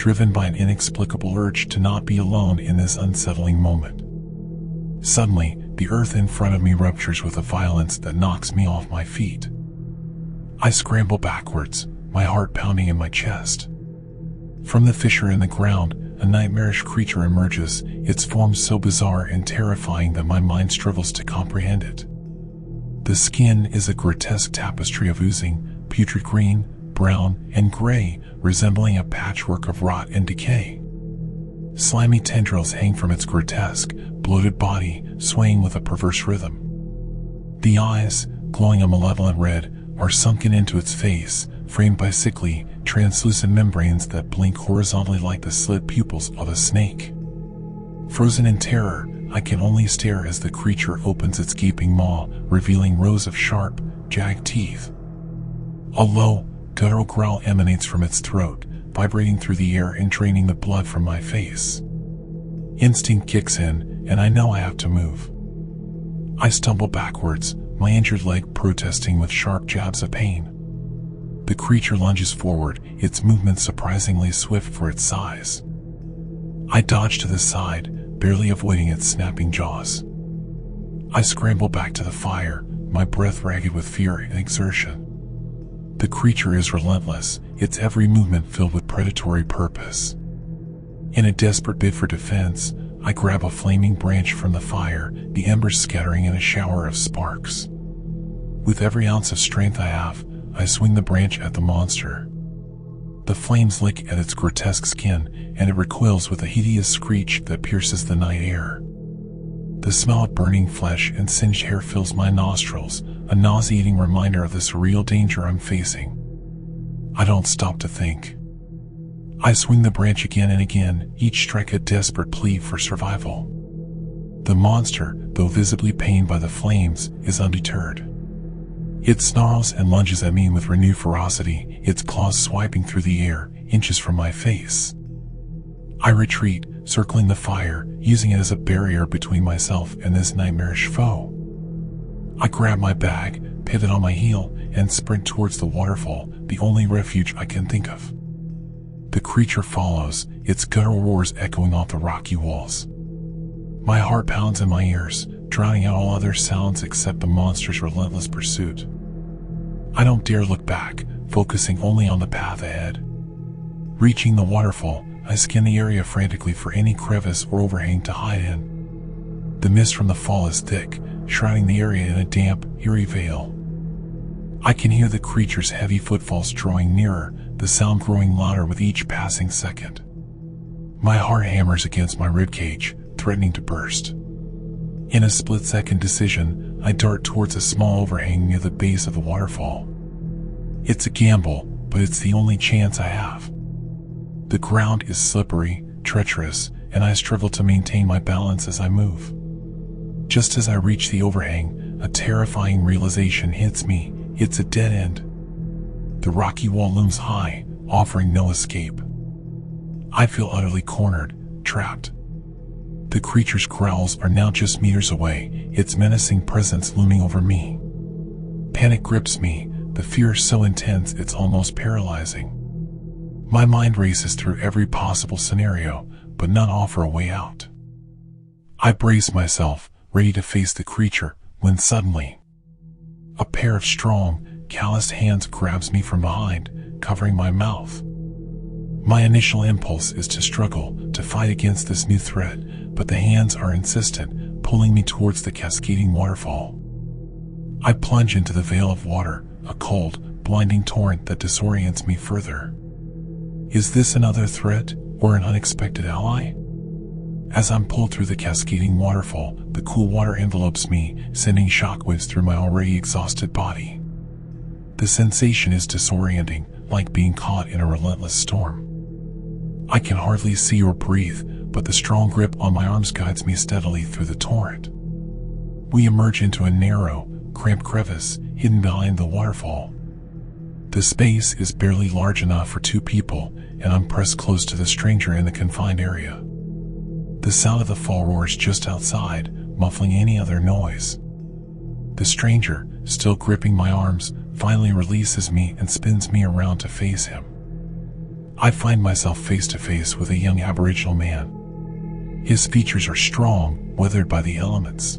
driven by an inexplicable urge to not be alone in this unsettling moment. Suddenly, the earth in front of me ruptures with a violence that knocks me off my feet. I scramble backwards, my heart pounding in my chest. From the fissure in the ground, a nightmarish creature emerges, its form so bizarre and terrifying that my mind struggles to comprehend it. The skin is a grotesque tapestry of oozing, putrid green, brown, and gray, resembling a patchwork of rot and decay. Slimy tendrils hang from its grotesque, bloated body, swaying with a perverse rhythm. The eyes, glowing a malevolent red, are sunken into its face, framed by sickly, translucent membranes that blink horizontally like the slit pupils of a snake. Frozen in terror, I can only stare as the creature opens its gaping maw, revealing rows of sharp, jagged teeth. A low, guttural growl emanates from its throat, vibrating through the air and draining the blood from my face. Instinct kicks in, and I know I have to move. I stumble backwards, my injured leg protesting with sharp jabs of pain. The creature lunges forward, its movement surprisingly swift for its size. I dodge to the side, barely avoiding its snapping jaws. I scramble back to the fire, my breath ragged with fear and exertion. The creature is relentless, its every movement filled with predatory purpose. In a desperate bid for defense, I grab a flaming branch from the fire, the embers scattering in a shower of sparks. With every ounce of strength I have, I swing the branch at the monster. The flames lick at its grotesque skin, and it recoils with a hideous screech that pierces the night air. The smell of burning flesh and singed hair fills my nostrils, a nauseating reminder of the surreal danger I'm facing. I don't stop to think. I swing the branch again and again, each strike a desperate plea for survival. The monster, though visibly pained by the flames, is undeterred. It snarls and lunges at me with renewed ferocity, its claws swiping through the air, inches from my face. I retreat, circling the fire, using it as a barrier between myself and this nightmarish foe. I grab my bag, pivot on my heel, and sprint towards the waterfall, the only refuge I can think of. The creature follows, its guttural roars echoing off the rocky walls. My heart pounds in my ears, drowning out all other sounds except the monster's relentless pursuit. I don't dare look back, focusing only on the path ahead. Reaching the waterfall, I scan the area frantically for any crevice or overhang to hide in. The mist from the fall is thick, shrouding the area in a damp, eerie veil. I can hear the creature's heavy footfalls drawing nearer, the sound growing louder with each passing second. My heart hammers against my ribcage, threatening to burst. In a split-second decision, I dart towards a small overhang near the base of the waterfall. It's a gamble, but it's the only chance I have. The ground is slippery, treacherous, and I struggle to maintain my balance as I move. Just as I reach the overhang, a terrifying realization hits me. It's a dead end. The rocky wall looms high, offering no escape. I feel utterly cornered, trapped. The creature's growls are now just meters away, its menacing presence looming over me. Panic grips me, the fear so intense it's almost paralyzing. My mind races through every possible scenario, but none offer a way out. I brace myself, ready to face the creature, when suddenly, a pair of strong, calloused hands grabs me from behind, covering my mouth. My initial impulse is to struggle, to fight against this new threat, but the hands are insistent, pulling me towards the cascading waterfall. I plunge into the veil of water, a cold, blinding torrent that disorients me further. Is this another threat, or an unexpected ally? As I'm pulled through the cascading waterfall, the cool water envelopes me, sending shockwaves through my already exhausted body. The sensation is disorienting, like being caught in a relentless storm. I can hardly see or breathe, but the strong grip on my arms guides me steadily through the torrent. We emerge into a narrow, cramped crevice, hidden behind the waterfall. The space is barely large enough for two people, and I'm pressed close to the stranger in the confined area. The sound of the fall roars just outside, muffling any other noise. The stranger, still gripping my arms, finally releases me and spins me around to face him. I find myself face to face with a young Aboriginal man. His features are strong, weathered by the elements.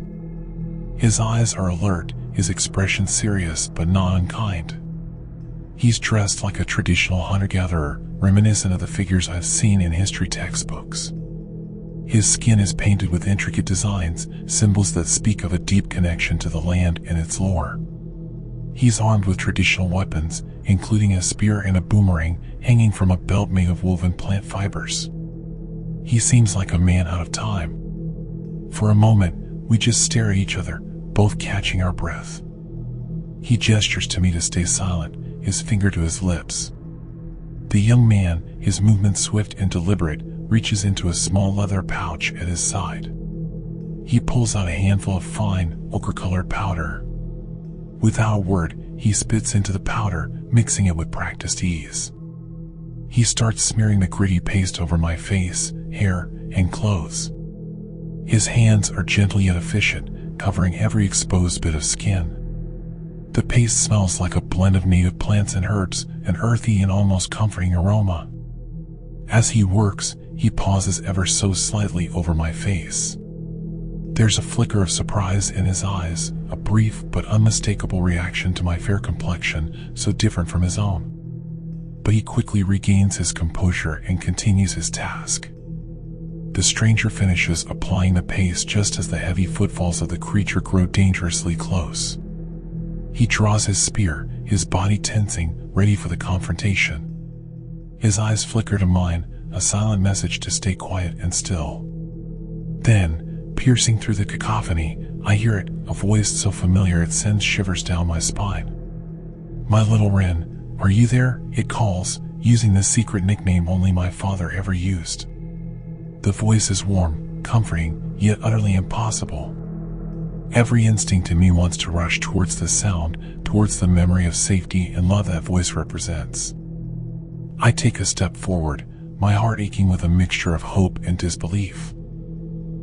His eyes are alert, his expression serious but not unkind. He's dressed like a traditional hunter-gatherer, reminiscent of the figures I've seen in history textbooks. His skin is painted with intricate designs, symbols that speak of a deep connection to the land and its lore. He's armed with traditional weapons, including a spear and a boomerang hanging from a belt made of woven plant fibers. He seems like a man out of time. For a moment, we just stare at each other, both catching our breath. He gestures to me to stay silent, his finger to his lips. The young man, his movements swift and deliberate, reaches into a small leather pouch at his side. He pulls out a handful of fine, ochre-colored powder. Without a word, he spits into the powder, mixing it with practiced ease. He starts smearing the gritty paste over my face, hair, and clothes. His hands are gentle yet efficient, covering every exposed bit of skin. The paste smells like a blend of native plants and herbs, an earthy and almost comforting aroma. As he works, he pauses ever so slightly over my face. There's a flicker of surprise in his eyes, a brief but unmistakable reaction to my fair complexion, so different from his own. But he quickly regains his composure and continues his task. The stranger finishes applying the paste just as the heavy footfalls of the creature grow dangerously close. He draws his spear, his body tensing, ready for the confrontation. His eyes flicker to mine, a silent message to stay quiet and still. Then, piercing through the cacophony, I hear it, a voice so familiar it sends shivers down my spine. "My little Wren, are you there?" it calls, using the secret nickname only my father ever used. The voice is warm, comforting, yet utterly impossible. Every instinct in me wants to rush towards the sound, towards the memory of safety and love that voice represents. I take a step forward, my heart aching with a mixture of hope and disbelief.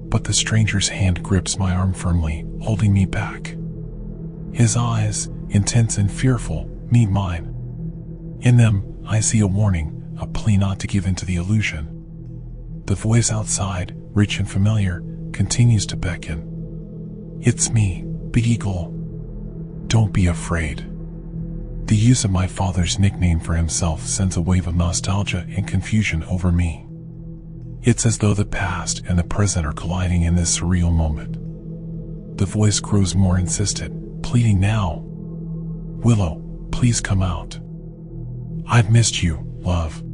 But the stranger's hand grips my arm firmly, holding me back. His eyes, intense and fearful, meet mine. In them, I see a warning, a plea not to give in to the illusion. The voice outside, rich and familiar, continues to beckon. "It's me, Big Eagle. Don't be afraid." The use of my father's nickname for himself sends a wave of nostalgia and confusion over me. It's as though the past and the present are colliding in this surreal moment. The voice grows more insistent, pleading now. "Willow, please come out. I've missed you, love."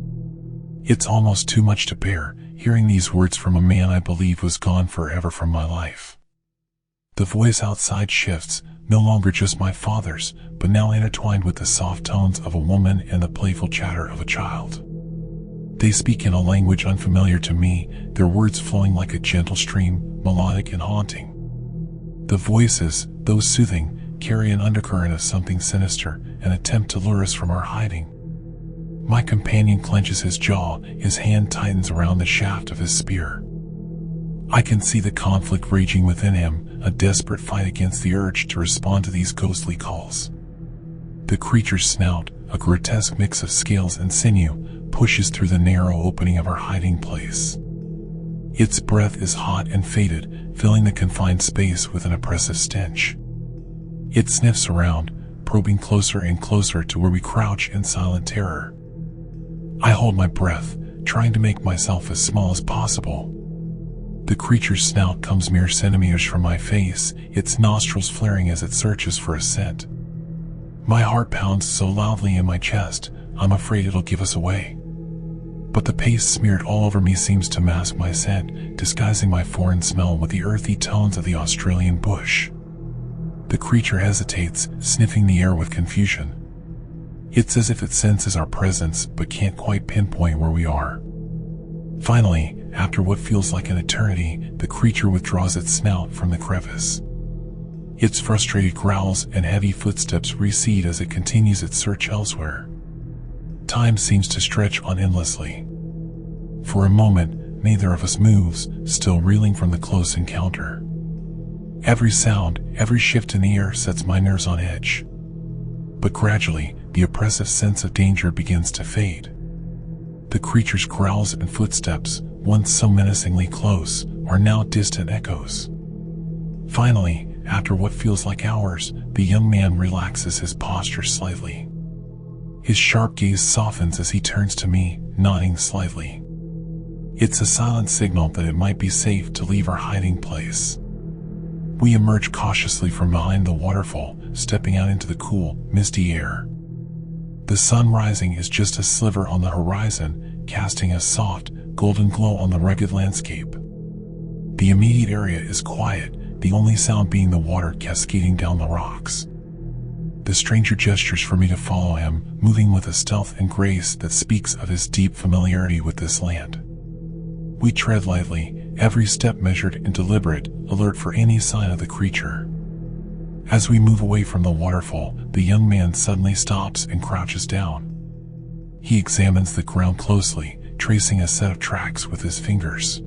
It's almost too much to bear, hearing these words from a man I believe was gone forever from my life. The voice outside shifts, no longer just my father's, but now intertwined with the soft tones of a woman and the playful chatter of a child. They speak in a language unfamiliar to me, their words flowing like a gentle stream, melodic and haunting. The voices, though soothing, carry an undercurrent of something sinister, an attempt to lure us from our hiding. My companion clenches his jaw, his hand tightens around the shaft of his spear. I can see the conflict raging within him, a desperate fight against the urge to respond to these ghostly calls. The creature's snout, a grotesque mix of scales and sinew, pushes through the narrow opening of our hiding place. Its breath is hot and faded, filling the confined space with an oppressive stench. It sniffs around, probing closer and closer to where we crouch in silent terror. I hold my breath, trying to make myself as small as possible. The creature's snout comes mere centimeters from my face, its nostrils flaring as it searches for a scent. My heart pounds so loudly in my chest, I'm afraid it'll give us away. But the paste smeared all over me seems to mask my scent, disguising my foreign smell with the earthy tones of the Australian bush. The creature hesitates, sniffing the air with confusion. It's as if it senses our presence but can't quite pinpoint where we are. Finally, after what feels like an eternity, the creature withdraws its snout from the crevice. Its frustrated growls and heavy footsteps recede as it continues its search elsewhere. Time seems to stretch on endlessly. For a moment, neither of us moves, still reeling from the close encounter. Every sound, every shift in the air sets my nerves on edge. But gradually, the oppressive sense of danger begins to fade. The creature's growls and footsteps, once so menacingly close, are now distant echoes. Finally, after what feels like hours, the young man relaxes his posture slightly. His sharp gaze softens as he turns to me, nodding slightly. It's a silent signal that it might be safe to leave our hiding place. We emerge cautiously from behind the waterfall, stepping out into the cool, misty air. The sun rising is just a sliver on the horizon, casting a soft, golden glow on the rugged landscape. The immediate area is quiet, the only sound being the water cascading down the rocks. The stranger gestures for me to follow him, moving with a stealth and grace that speaks of his deep familiarity with this land. We tread lightly, every step measured and deliberate, alert for any sign of the creature. As we move away from the waterfall, the young man suddenly stops and crouches down. He examines the ground closely, tracing a set of tracks with his fingers.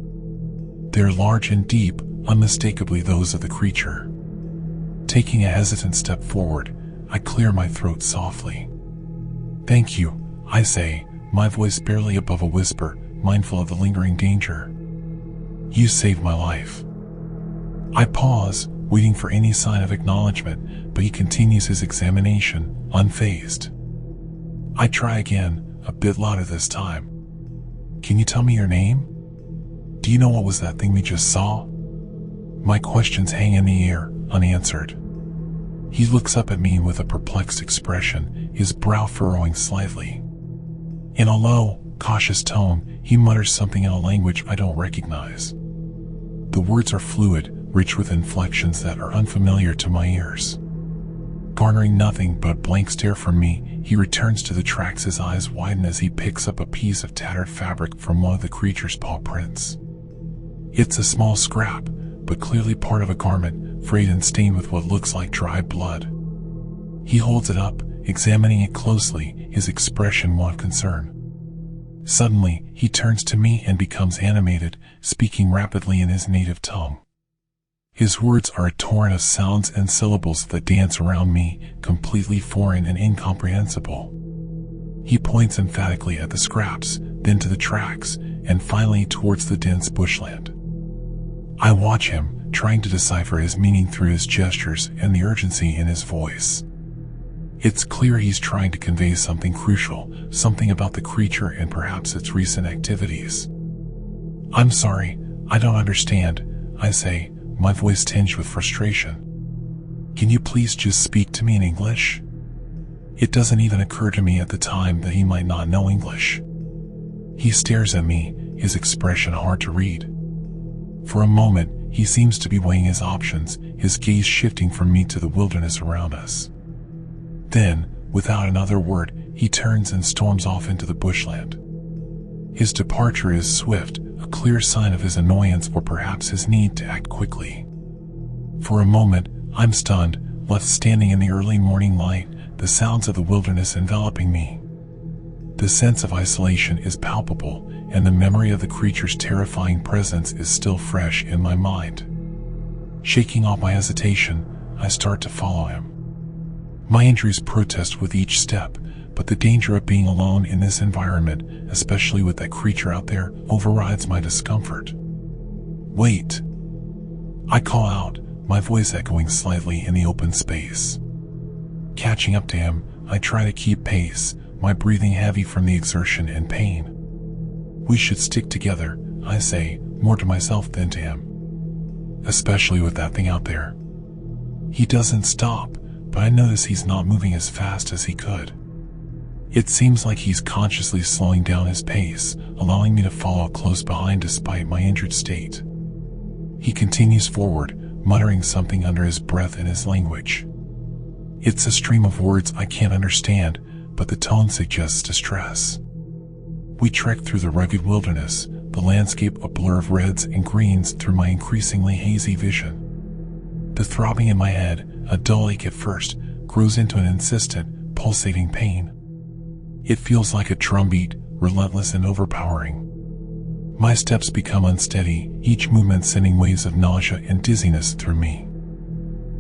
They're large and deep, unmistakably those of the creature. Taking a hesitant step forward, I clear my throat softly. "Thank you," I say, my voice barely above a whisper, mindful of the lingering danger. "You saved my life." I pause, waiting for any sign of acknowledgement, but he continues his examination, unfazed. I try again, a bit louder this time. "Can you tell me your name? Do you know what was that thing we just saw?" My questions hang in the air, unanswered. He looks up at me with a perplexed expression, his brow furrowing slightly. In a low, cautious tone, he mutters something in a language I don't recognize. The words are fluid, rich with inflections that are unfamiliar to my ears. Garnering nothing but blank stare from me, he returns to the tracks, his eyes widen as he picks up a piece of tattered fabric from one of the creature's paw prints. It's a small scrap, but clearly part of a garment, frayed and stained with what looks like dry blood. He holds it up, examining it closely, his expression one of concern. Suddenly, he turns to me and becomes animated, speaking rapidly in his native tongue. His words are a torrent of sounds and syllables that dance around me, completely foreign and incomprehensible. He points emphatically at the scraps, then to the tracks, and finally towards the dense bushland. I watch him, trying to decipher his meaning through his gestures and the urgency in his voice. It's clear he's trying to convey something crucial, something about the creature and perhaps its recent activities. "I'm sorry, I don't understand," I say, my voice tinged with frustration. "Can you please just speak to me in English?" It doesn't even occur to me at the time that he might not know English. He stares at me, his expression hard to read. For a moment, he seems to be weighing his options, his gaze shifting from me to the wilderness around us. Then, without another word, he turns and storms off into the bushland. His departure is swift, a clear sign of his annoyance or perhaps his need to act quickly. For a moment, I'm stunned, left standing in the early morning light, the sounds of the wilderness enveloping me. The sense of isolation is palpable, and the memory of the creature's terrifying presence is still fresh in my mind. Shaking off my hesitation, I start to follow him. My injuries protest with each step, but the danger of being alone in this environment, especially with that creature out there, overrides my discomfort. "Wait!" I call out, my voice echoing slightly in the open space. Catching up to him, I try to keep pace, my breathing heavy from the exertion and pain. "We should stick together," I say, more to myself than to him. "Especially with that thing out there." He doesn't stop, but I notice he's not moving as fast as he could. It seems like he's consciously slowing down his pace, allowing me to follow close behind despite my injured state. He continues forward, muttering something under his breath in his language. It's a stream of words I can't understand, but the tone suggests distress. We trek through the rugged wilderness, the landscape a blur of reds and greens through my increasingly hazy vision. The throbbing in my head, a dull ache at first, grows into an insistent, pulsating pain. It feels like a drumbeat, relentless and overpowering. My steps become unsteady, each movement sending waves of nausea and dizziness through me.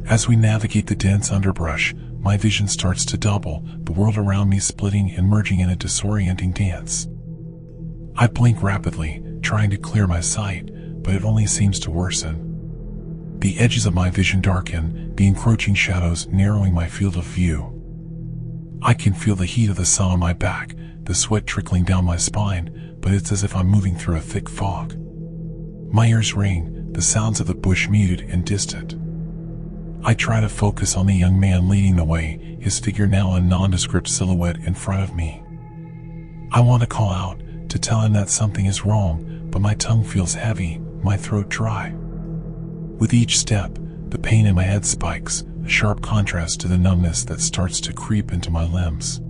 As we navigate the dense underbrush, my vision starts to double, the world around me splitting and merging in a disorienting dance. I blink rapidly, trying to clear my sight, but it only seems to worsen. The edges of my vision darken, the encroaching shadows narrowing my field of view. I can feel the heat of the sun on my back, the sweat trickling down my spine, but it's as if I'm moving through a thick fog. My ears ring, the sounds of the bush muted and distant. I try to focus on the young man leading the way, his figure now a nondescript silhouette in front of me. I want to call out, to tell him that something is wrong, but my tongue feels heavy, my throat dry. With each step, the pain in my head spikes, a sharp contrast to the numbness that starts to creep into my limbs.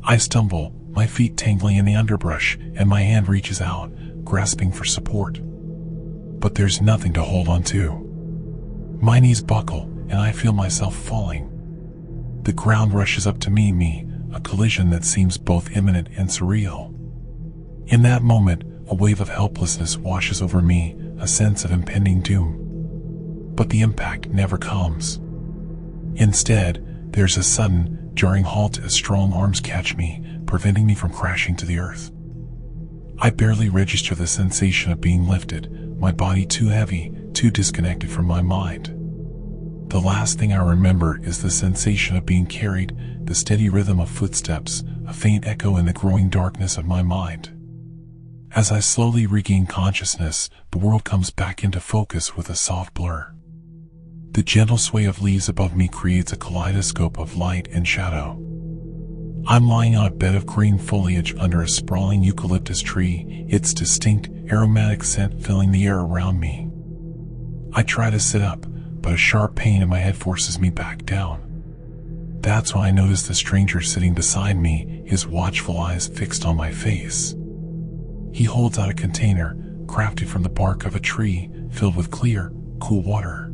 I stumble, my feet tangling in the underbrush, and my hand reaches out, grasping for support. But there's nothing to hold on to. My knees buckle, and I feel myself falling. The ground rushes up to meet me, a collision that seems both imminent and surreal. In that moment, a wave of helplessness washes over me, a sense of impending doom. But the impact never comes. Instead, there's a sudden, jarring halt as strong arms catch me, preventing me from crashing to the earth. I barely register the sensation of being lifted, my body too heavy, too disconnected from my mind. The last thing I remember is the sensation of being carried, the steady rhythm of footsteps, a faint echo in the growing darkness of my mind. As I slowly regain consciousness, the world comes back into focus with a soft blur. The gentle sway of leaves above me creates a kaleidoscope of light and shadow. I'm lying on a bed of green foliage under a sprawling eucalyptus tree, its distinct, aromatic scent filling the air around me. I try to sit up, but a sharp pain in my head forces me back down. That's when I notice the stranger sitting beside me, his watchful eyes fixed on my face. He holds out a container, crafted from the bark of a tree, filled with clear, cool water.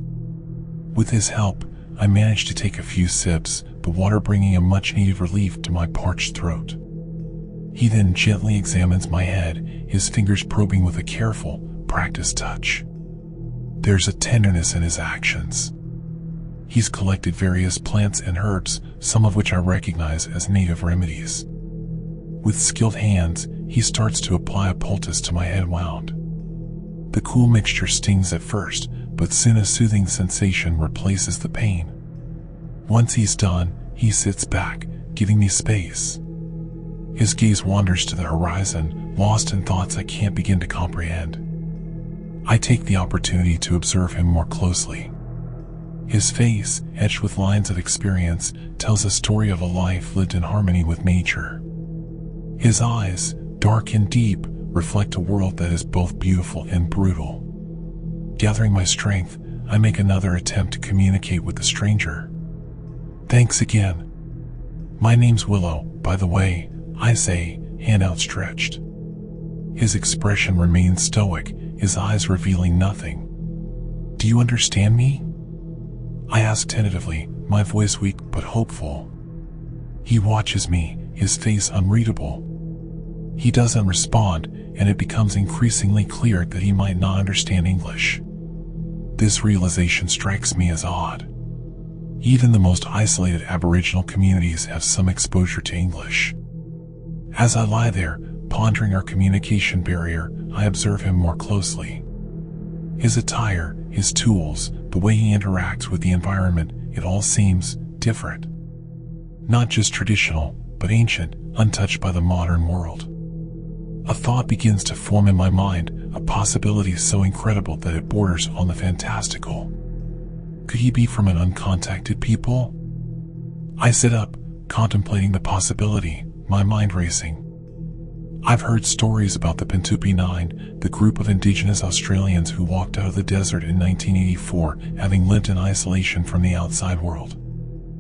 With his help, I manage to take a few sips, the water bringing a much-needed relief to my parched throat. He then gently examines my head, his fingers probing with a careful, practiced touch. There's a tenderness in his actions. He's collected various plants and herbs, some of which I recognize as native remedies. With skilled hands, he starts to apply a poultice to my head wound. The cool mixture stings at first, but soon a soothing sensation replaces the pain. Once he's done, he sits back, giving me space. His gaze wanders to the horizon, lost in thoughts I can't begin to comprehend. I take the opportunity to observe him more closely. His face, etched with lines of experience, tells a story of a life lived in harmony with nature. His eyes, dark and deep, reflect a world that is both beautiful and brutal. Gathering my strength, I make another attempt to communicate with the stranger. "Thanks again. My name's Willow, by the way," I say, hand outstretched. His expression remains stoic, his eyes revealing nothing. "Do you understand me?" I ask tentatively, my voice weak but hopeful. He watches me, his face unreadable. He doesn't respond, and it becomes increasingly clear that he might not understand English. This realization strikes me as odd. Even the most isolated Aboriginal communities have some exposure to English. As I lie there, pondering our communication barrier, I observe him more closely. His attire, his tools, the way he interacts with the environment, it all seems different. Not just traditional, but ancient, untouched by the modern world. A thought begins to form in my mind, a possibility so incredible that it borders on the fantastical. Could he be from an uncontacted people? I sit up, contemplating the possibility, my mind racing. I've heard stories about the Pintupi Nine, the group of indigenous Australians who walked out of the desert in 1984, having lived in isolation from the outside world.